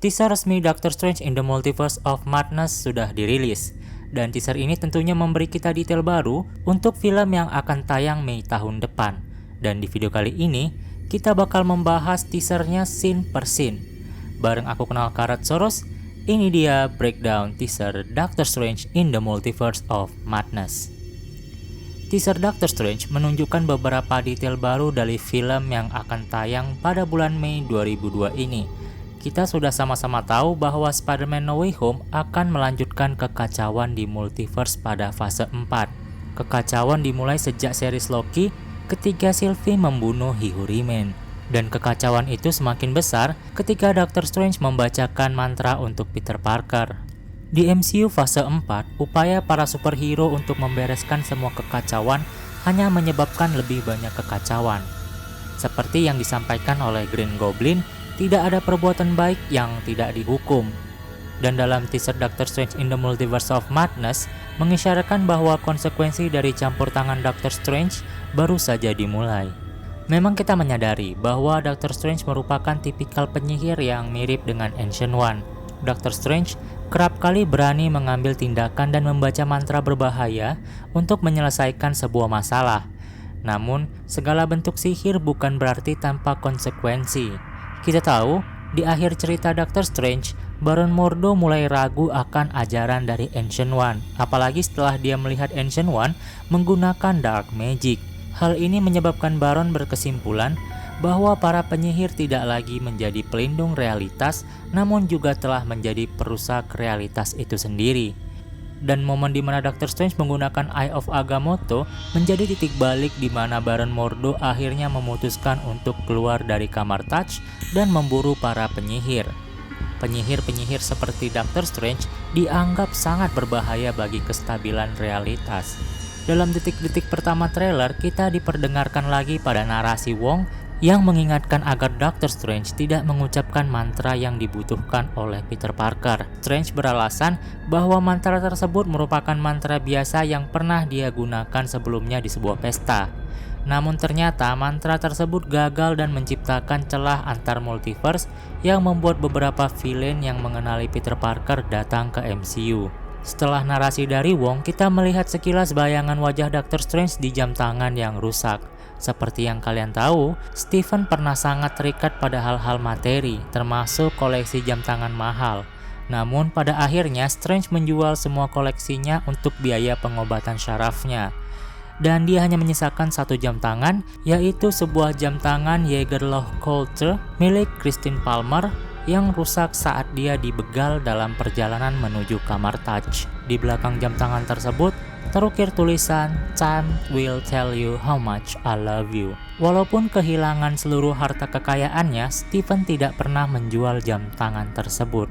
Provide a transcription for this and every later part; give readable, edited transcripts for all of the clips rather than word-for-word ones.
Teaser resmi Doctor Strange in the Multiverse of Madness sudah dirilis, dan teaser ini tentunya memberi kita detail baru untuk film yang akan tayang Mei tahun depan. Dan di video kali ini, kita bakal membahas teasernya scene per scene. Bareng aku kenal Karat Soros, ini dia breakdown teaser Doctor Strange in the Multiverse of Madness. Teaser Doctor Strange menunjukkan beberapa detail baru dari film yang akan tayang pada bulan Mei 2002 ini. Kita sudah sama-sama tahu bahwa Spider-Man No Way Home akan melanjutkan kekacauan di multiverse pada fase 4. Kekacauan dimulai sejak series Loki ketika Sylvie membunuh He-Who-Remain. Dan kekacauan itu semakin besar ketika Doctor Strange membacakan mantra untuk Peter Parker. Di MCU fase 4, upaya para superhero untuk membereskan semua kekacauan hanya menyebabkan lebih banyak kekacauan. Seperti yang disampaikan oleh Green Goblin, tidak ada perbuatan baik yang tidak dihukum. Dan dalam teaser Doctor Strange in the Multiverse of Madness mengisyaratkan bahwa konsekuensi dari campur tangan Doctor Strange baru saja dimulai. Memang kita menyadari bahwa Doctor Strange merupakan tipikal penyihir yang mirip dengan Ancient One. Doctor Strange kerap kali berani mengambil tindakan dan membaca mantra berbahaya untuk menyelesaikan sebuah masalah. Namun, segala bentuk sihir bukan berarti tanpa konsekuensi. Kita tahu, di akhir cerita Doctor Strange, Baron Mordo mulai ragu akan ajaran dari Ancient One, apalagi setelah dia melihat Ancient One menggunakan dark magic. Hal ini menyebabkan Baron berkesimpulan bahwa para penyihir tidak lagi menjadi pelindung realitas, namun juga telah menjadi perusak realitas itu sendiri. Dan momen di mana Doctor Strange menggunakan Eye of Agamotto menjadi titik balik di mana Baron Mordo akhirnya memutuskan untuk keluar dari kamar Touch dan memburu para penyihir. Penyihir-penyihir seperti Doctor Strange dianggap sangat berbahaya bagi kestabilan realitas. Dalam detik-detik pertama trailer, kita diperdengarkan lagi pada narasi Wong yang mengingatkan agar Doctor Strange tidak mengucapkan mantra yang dibutuhkan oleh Peter Parker. Strange beralasan bahwa mantra tersebut merupakan mantra biasa yang pernah dia gunakan sebelumnya di sebuah pesta. Namun ternyata mantra tersebut gagal dan menciptakan celah antar multiverse yang membuat beberapa villain yang mengenali Peter Parker datang ke MCU. Setelah narasi dari Wong, kita melihat sekilas bayangan wajah Doctor Strange di jam tangan yang rusak. Seperti yang kalian tahu, Stephen pernah sangat terikat pada hal-hal materi, termasuk koleksi jam tangan mahal. Namun pada akhirnya Strange menjual semua koleksinya untuk biaya pengobatan syarafnya. Dan dia hanya menyisakan satu jam tangan, yaitu sebuah jam tangan Jaeger-LoB Coulter milik Christine Palmer yang rusak saat dia dibegal dalam perjalanan menuju kamar Touch. Di belakang jam tangan tersebut terukir tulisan "Time will tell you how much I love you". Walaupun kehilangan seluruh harta kekayaannya, Stephen tidak pernah menjual jam tangan tersebut.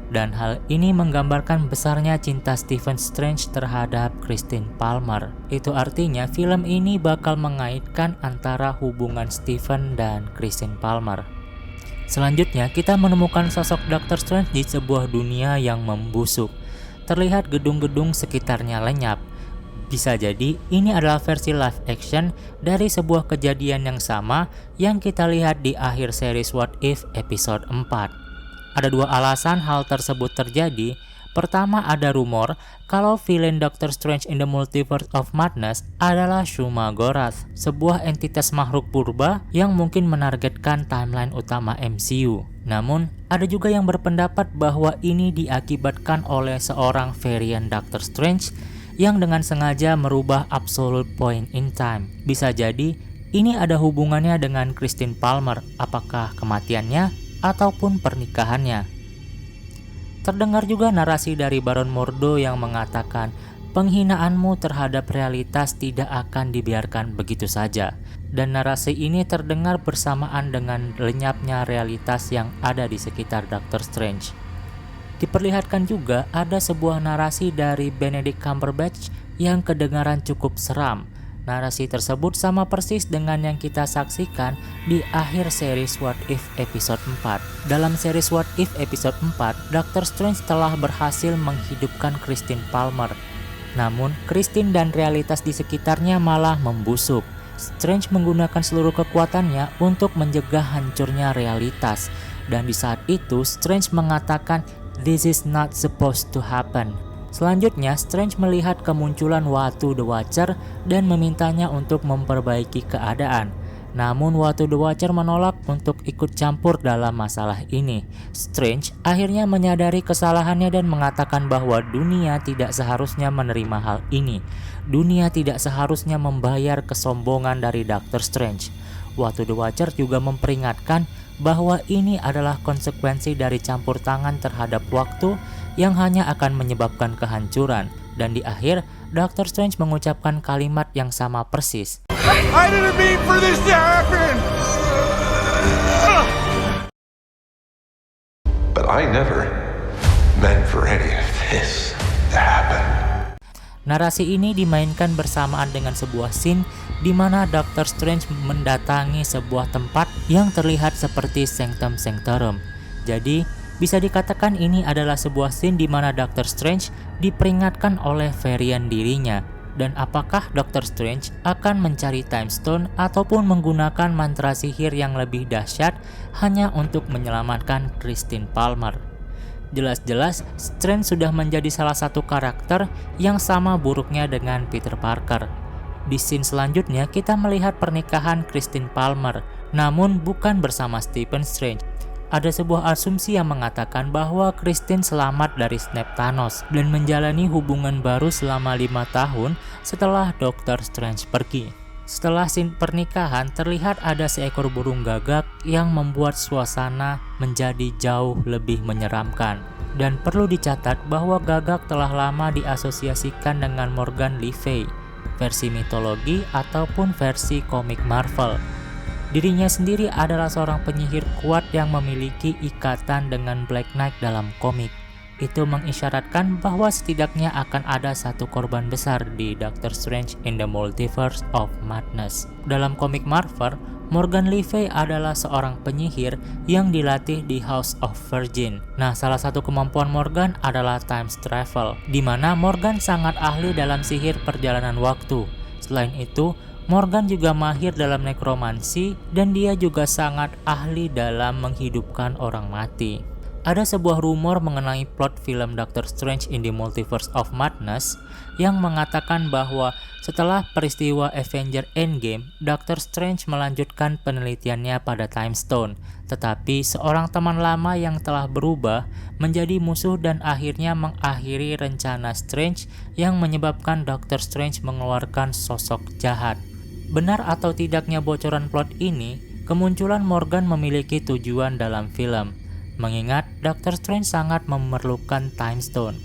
Dan hal ini menggambarkan besarnya cinta Stephen Strange terhadap Christine Palmer. Itu artinya film ini bakal mengaitkan antara hubungan Stephen dan Christine Palmer. Selanjutnya, kita menemukan sosok Doctor Strange di sebuah dunia yang membusuk. Terlihat gedung-gedung sekitarnya lenyap. Bisa jadi ini adalah versi live action dari sebuah kejadian yang sama yang kita lihat di akhir series What If episode 4. Ada dua alasan hal tersebut terjadi. Pertama, ada rumor kalau villain Doctor Strange in the Multiverse of Madness adalah Shuma-Gorath, sebuah entitas makhluk purba yang mungkin menargetkan timeline utama MCU. Namun, ada juga yang berpendapat bahwa ini diakibatkan oleh seorang varian Doctor Strange yang dengan sengaja merubah absolute point in time. Bisa jadi ini ada hubungannya dengan Christine Palmer, apakah kematiannya ataupun pernikahannya. Terdengar juga narasi dari Baron Mordo yang mengatakan penghinaanmu terhadap realitas tidak akan dibiarkan begitu saja. Dan narasi ini terdengar bersamaan dengan lenyapnya realitas yang ada di sekitar Doctor Strange. Diperlihatkan juga ada sebuah narasi dari Benedict Cumberbatch yang kedengaran cukup seram. Narasi tersebut sama persis dengan yang kita saksikan di akhir series What If episode 4. Dalam series What If episode 4, Doctor Strange telah berhasil menghidupkan Christine Palmer. Namun, Christine dan realitas di sekitarnya malah membusuk. Strange menggunakan seluruh kekuatannya untuk mencegah hancurnya realitas. Dan di saat itu Strange mengatakan, "This is not supposed to happen." Selanjutnya, Strange melihat kemunculan Watu the Watcher dan memintanya untuk memperbaiki keadaan. Namun Watu the Watcher menolak untuk ikut campur dalam masalah ini. Strange akhirnya menyadari kesalahannya dan mengatakan bahwa dunia tidak seharusnya menerima hal ini. Dunia tidak seharusnya membayar kesombongan dari Doctor Strange. Watu the Watcher juga memperingatkan bahwa ini adalah konsekuensi dari campur tangan terhadap waktu yang hanya akan menyebabkan kehancuran. Dan di akhir, Doctor Strange mengucapkan kalimat yang sama persis. I didn't mean for this to happen. But I never meant for any of this to happen. Narasi ini dimainkan bersamaan dengan sebuah scene di mana Doctor Strange mendatangi sebuah tempat yang terlihat seperti Sanctum Sanctorum. Jadi, bisa dikatakan ini adalah sebuah scene di mana Doctor Strange diperingatkan oleh varian dirinya. Dan apakah Doctor Strange akan mencari Time Stone ataupun menggunakan mantra sihir yang lebih dahsyat hanya untuk menyelamatkan Christine Palmer? Jelas-jelas Strange sudah menjadi salah satu karakter yang sama buruknya dengan Peter Parker. Di scene selanjutnya kita melihat pernikahan Christine Palmer, namun bukan bersama Stephen Strange. Ada sebuah asumsi yang mengatakan bahwa Christine selamat dari snap Thanos dan menjalani hubungan baru selama 5 tahun setelah Doctor Strange pergi. Setelah scene pernikahan, terlihat ada seekor burung gagak yang membuat suasana menjadi jauh lebih menyeramkan. Dan perlu dicatat bahwa gagak telah lama diasosiasikan dengan Morgan Le Fay, versi mitologi ataupun versi komik Marvel. Dirinya sendiri adalah seorang penyihir kuat yang memiliki ikatan dengan Black Knight dalam komik. Itu mengisyaratkan bahwa setidaknya akan ada satu korban besar di Doctor Strange in the Multiverse of Madness. Dalam komik Marvel, Morgan Le Fay adalah seorang penyihir yang dilatih di House of Virgin. Nah, salah satu kemampuan Morgan adalah time travel, di mana Morgan sangat ahli dalam sihir perjalanan waktu. Selain itu, Morgan juga mahir dalam nekromansi dan dia juga sangat ahli dalam menghidupkan orang mati. Ada sebuah rumor mengenai plot film Doctor Strange in the Multiverse of Madness yang mengatakan bahwa setelah peristiwa Avengers Endgame, Doctor Strange melanjutkan penelitiannya pada Time Stone, tetapi seorang teman lama yang telah berubah menjadi musuh dan akhirnya mengakhiri rencana Strange yang menyebabkan Doctor Strange mengeluarkan sosok jahat. Benar atau tidaknya bocoran plot ini, kemunculan Morgan memiliki tujuan dalam film, mengingat Doctor Strange sangat memerlukan Time Stone.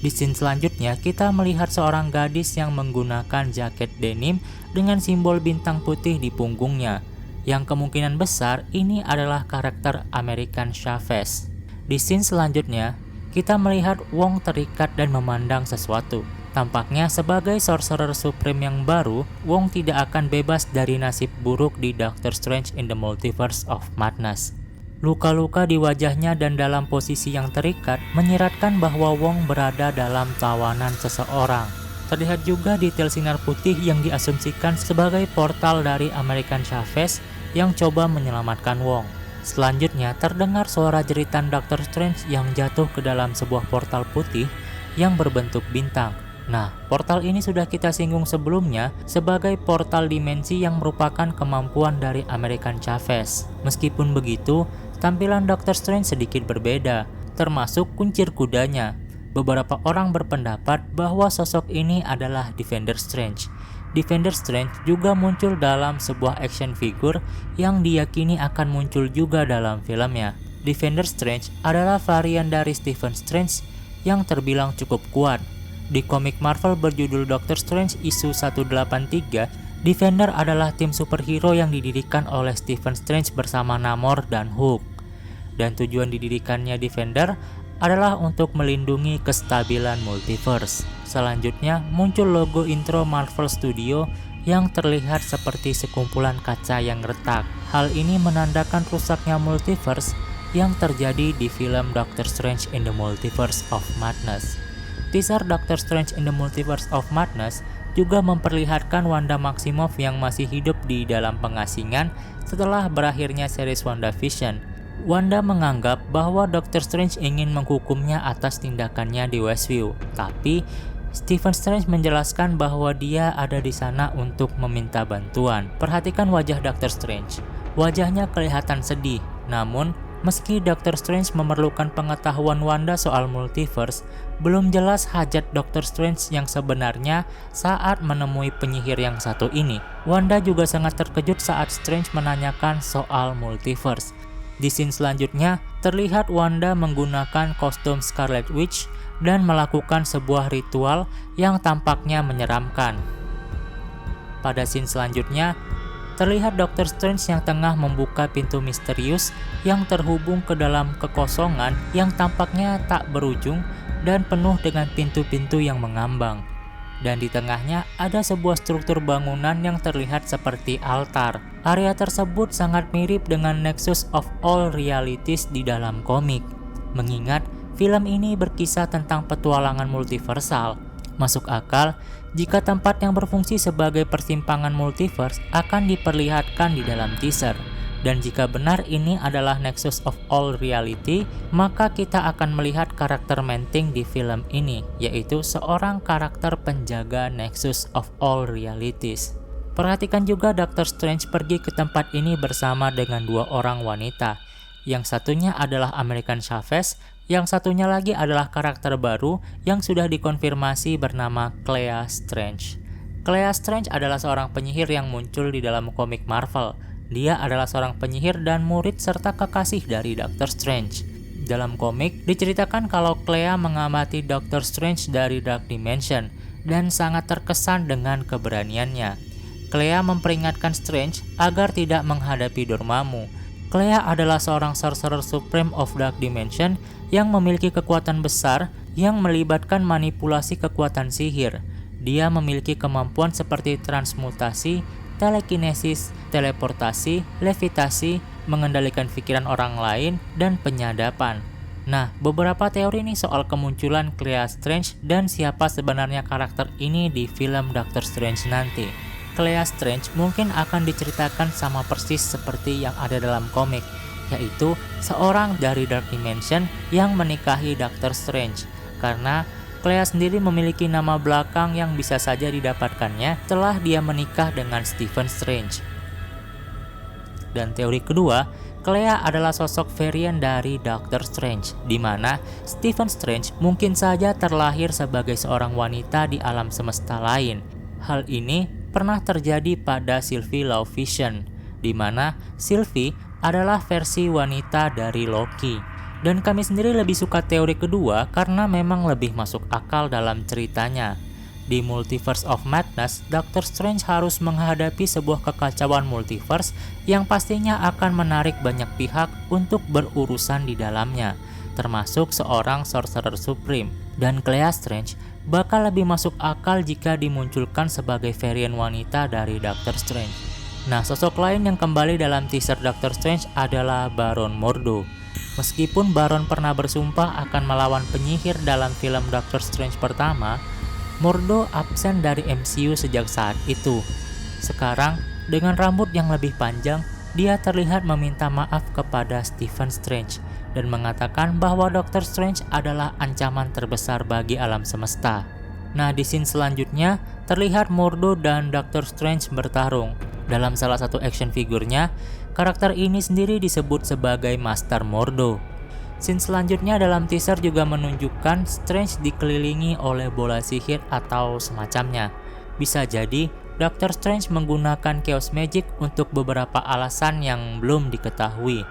Di scene selanjutnya, kita melihat seorang gadis yang menggunakan jaket denim dengan simbol bintang putih di punggungnya, yang kemungkinan besar ini adalah karakter American Chavez. Di scene selanjutnya, kita melihat Wong terikat dan memandang sesuatu. Tampaknya sebagai Sorcerer Supreme yang baru, Wong tidak akan bebas dari nasib buruk di Doctor Strange in the Multiverse of Madness. Luka-luka di wajahnya dan dalam posisi yang terikat menyiratkan bahwa Wong berada dalam tawanan seseorang. Terlihat juga detail sinar putih yang diasumsikan sebagai portal dari American Chavez yang coba menyelamatkan Wong. Selanjutnya terdengar suara jeritan Doctor Strange yang jatuh ke dalam sebuah portal putih yang berbentuk bintang. Nah, portal ini sudah kita singgung sebelumnya sebagai portal dimensi yang merupakan kemampuan dari American Chavez. Meskipun begitu, tampilan Doctor Strange sedikit berbeda, termasuk kuncir kudanya. Beberapa orang berpendapat bahwa sosok ini adalah Defender Strange. Defender Strange juga muncul dalam sebuah action figure yang diyakini akan muncul juga dalam filmnya. Defender Strange adalah varian dari Stephen Strange yang terbilang cukup kuat. Di komik Marvel berjudul Doctor Strange issue 183, Defender adalah tim superhero yang didirikan oleh Stephen Strange bersama Namor dan Hulk. Dan tujuan didirikannya Defender adalah untuk melindungi kestabilan multiverse. Selanjutnya muncul logo intro Marvel Studio yang terlihat seperti sekumpulan kaca yang retak. Hal ini menandakan rusaknya multiverse yang terjadi di film Doctor Strange in the Multiverse of Madness. Teaser Doctor Strange in the Multiverse of Madness juga memperlihatkan Wanda Maximoff yang masih hidup di dalam pengasingan setelah berakhirnya series WandaVision. Wanda menganggap bahwa Dr. Strange ingin menghukumnya atas tindakannya di Westview, tapi Stephen Strange menjelaskan bahwa dia ada di sana untuk meminta bantuan. Perhatikan wajah Dr. Strange. Wajahnya kelihatan sedih, namun meski Dr. Strange memerlukan pengetahuan Wanda soal multiverse, belum jelas hajat Dr. Strange yang sebenarnya saat menemui penyihir yang satu ini. Wanda juga sangat terkejut saat Strange menanyakan soal multiverse. Di scene selanjutnya, terlihat Wanda menggunakan kostum Scarlet Witch dan melakukan sebuah ritual yang tampaknya menyeramkan. Pada scene selanjutnya, terlihat Dr. Strange yang tengah membuka pintu misterius yang terhubung ke dalam kekosongan yang tampaknya tak berujung dan penuh dengan pintu-pintu yang mengambang. Dan di tengahnya ada sebuah struktur bangunan yang terlihat seperti altar. Area tersebut sangat mirip dengan Nexus of All Realities di dalam komik. Mengingat film ini berkisah tentang petualangan multiversal, masuk akal jika tempat yang berfungsi sebagai persimpangan multiverse akan diperlihatkan di dalam teaser. Dan jika benar ini adalah Nexus of All Reality, maka kita akan melihat karakter Manting di film ini, yaitu seorang karakter penjaga Nexus of All Realities. Perhatikan juga Dr. Strange pergi ke tempat ini bersama dengan dua orang wanita. Yang satunya adalah American Chavez, yang satunya lagi adalah karakter baru yang sudah dikonfirmasi bernama Clea Strange. Clea Strange adalah seorang penyihir yang muncul di dalam komik Marvel. Dia adalah seorang penyihir dan murid serta kekasih dari Dr. Strange. Dalam komik, diceritakan kalau Clea mengamati Dr. Strange dari Dark Dimension dan sangat terkesan dengan keberaniannya. Clea memperingatkan Strange agar tidak menghadapi Dormammu. Clea adalah seorang Sorcerer Supreme of Dark Dimension yang memiliki kekuatan besar yang melibatkan manipulasi kekuatan sihir. Dia memiliki kemampuan seperti transmutasi, telekinesis, teleportasi, levitasi, mengendalikan pikiran orang lain, dan penyadapan. Nah, beberapa teori nih soal kemunculan Clea Strange dan siapa sebenarnya karakter ini di film Doctor Strange nanti. Clea Strange mungkin akan diceritakan sama persis seperti yang ada dalam komik, yaitu seorang dari Dark Dimension yang menikahi Doctor Strange, karena Clea sendiri memiliki nama belakang yang bisa saja didapatkannya setelah dia menikah dengan Stephen Strange. Dan teori kedua, Clea adalah sosok varian dari Doctor Strange, di mana Stephen Strange mungkin saja terlahir sebagai seorang wanita di alam semesta lain. Hal ini pernah terjadi pada Sylvie Love Vision, di mana Sylvie adalah versi wanita dari Loki. Dan kami sendiri lebih suka teori kedua karena memang lebih masuk akal dalam ceritanya. Di Multiverse of Madness, Doctor Strange harus menghadapi sebuah kekacauan multiverse yang pastinya akan menarik banyak pihak untuk berurusan di dalamnya, termasuk seorang Sorcerer Supreme. Dan Clea Strange bakal lebih masuk akal jika dimunculkan sebagai varian wanita dari Doctor Strange. Nah, sosok lain yang kembali dalam teaser Doctor Strange adalah Baron Mordo. Meskipun Baron pernah bersumpah akan melawan penyihir dalam film Doctor Strange pertama, Mordo absen dari MCU sejak saat itu. Sekarang, dengan rambut yang lebih panjang, dia terlihat meminta maaf kepada Stephen Strange dan mengatakan bahwa Doctor Strange adalah ancaman terbesar bagi alam semesta. Nah, di scene selanjutnya, terlihat Mordo dan Doctor Strange bertarung. Dalam salah satu action figurnya, karakter ini sendiri disebut sebagai Master Mordo. Scene selanjutnya dalam teaser juga menunjukkan Strange dikelilingi oleh bola sihir atau semacamnya. Bisa jadi Doctor Strange menggunakan Chaos Magic untuk beberapa alasan yang belum diketahui.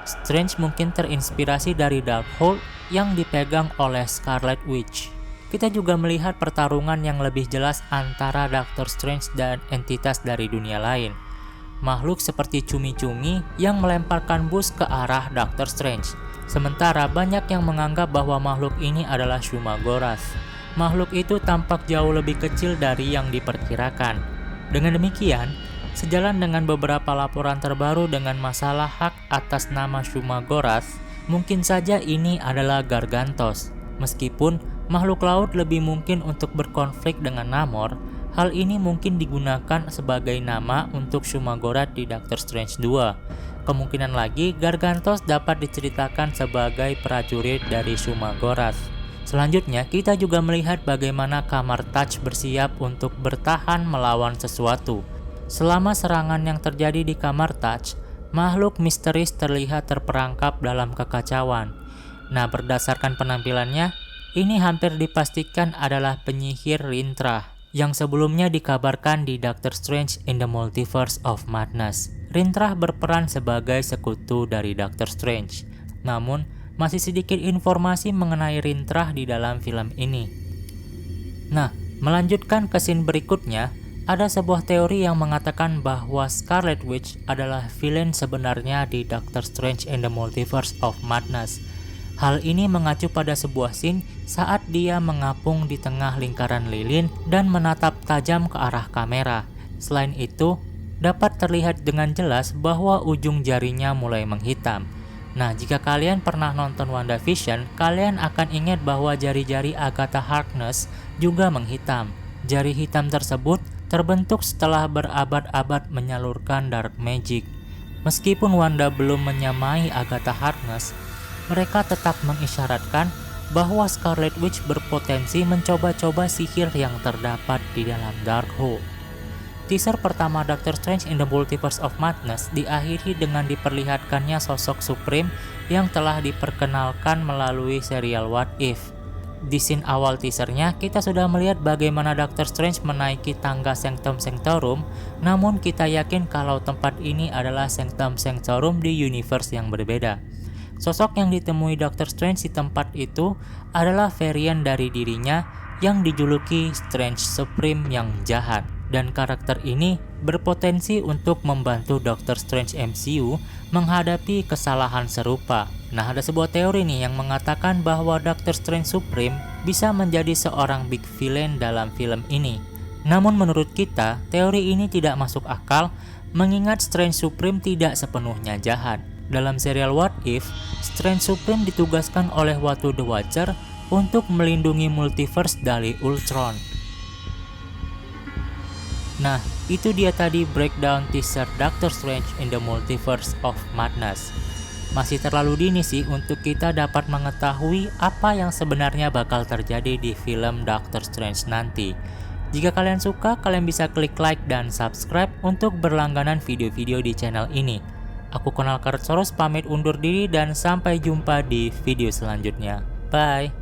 Strange mungkin terinspirasi dari Darkhold yang dipegang oleh Scarlet Witch. Kita juga melihat pertarungan yang lebih jelas antara Doctor Strange dan entitas dari dunia lain. Makhluk seperti cumi-cumi yang melemparkan bus ke arah Doctor Strange. Sementara banyak yang menganggap bahwa makhluk ini adalah Shumagorath. Makhluk itu tampak jauh lebih kecil dari yang diperkirakan. Dengan demikian, sejalan dengan beberapa laporan terbaru dengan masalah hak atas nama Shumagorath, mungkin saja ini adalah Gargantos. Meskipun makhluk laut lebih mungkin untuk berkonflik dengan Namor, hal ini mungkin digunakan sebagai nama untuk Shumagorath di Doctor Strange 2. kemungkinan lagi Gargantos dapat diceritakan sebagai prajurit dari Shumagorath. Selanjutnya, kita juga melihat bagaimana Kamar Touch bersiap untuk bertahan melawan sesuatu. Selama serangan yang terjadi di Kamar Touch, makhluk misteris terlihat terperangkap dalam kekacauan. Nah, berdasarkan penampilannya, ini hampir dipastikan adalah penyihir Rintrah yang sebelumnya dikabarkan di Doctor Strange in the Multiverse of Madness. Rintrah berperan sebagai sekutu dari Doctor Strange. Namun, masih sedikit informasi mengenai Rintrah di dalam film ini. Nah, melanjutkan ke scene berikutnya, ada sebuah teori yang mengatakan bahwa Scarlet Witch adalah villain sebenarnya di Doctor Strange in the Multiverse of Madness. Hal ini mengacu pada sebuah scene saat dia mengapung di tengah lingkaran lilin dan menatap tajam ke arah kamera. Selain itu, dapat terlihat dengan jelas bahwa ujung jarinya mulai menghitam. Nah, jika kalian pernah nonton WandaVision, kalian akan ingat bahwa jari-jari Agatha Harkness juga menghitam. Jari hitam tersebut terbentuk setelah berabad-abad menyalurkan dark magic. Meskipun Wanda belum menyamai Agatha Harkness, mereka tetap mengisyaratkan bahwa Scarlet Witch berpotensi mencoba-coba sihir yang terdapat di dalam Darkhold. Teaser pertama Doctor Strange in the Multiverse of Madness diakhiri dengan diperlihatkannya sosok Supreme yang telah diperkenalkan melalui serial What If. Di scene awal teasernya, kita sudah melihat bagaimana Doctor Strange menaiki tangga Sanctum Sanctorum, namun kita yakin kalau tempat ini adalah Sanctum Sanctorum di universe yang berbeda. Sosok yang ditemui Doctor Strange di tempat itu adalah varian dari dirinya yang dijuluki Strange Supreme yang jahat. Dan karakter ini berpotensi untuk membantu Doctor Strange MCU menghadapi kesalahan serupa. Nah, ada sebuah teori nih yang mengatakan bahwa Doctor Strange Supreme bisa menjadi seorang big villain dalam film ini. Namun menurut kita, teori ini tidak masuk akal mengingat Strange Supreme tidak sepenuhnya jahat. Dalam serial What If, Strange Supreme ditugaskan oleh Watu the Watcher untuk melindungi multiverse dari Ultron. Nah, itu dia tadi breakdown teaser Doctor Strange in the Multiverse of Madness. Masih terlalu dini sih untuk kita dapat mengetahui apa yang sebenarnya bakal terjadi di film Doctor Strange nanti. Jika kalian suka, kalian bisa klik like dan subscribe untuk berlangganan video-video di channel ini. Aku Konal Kartsoros pamit undur diri dan sampai jumpa di video selanjutnya. Bye!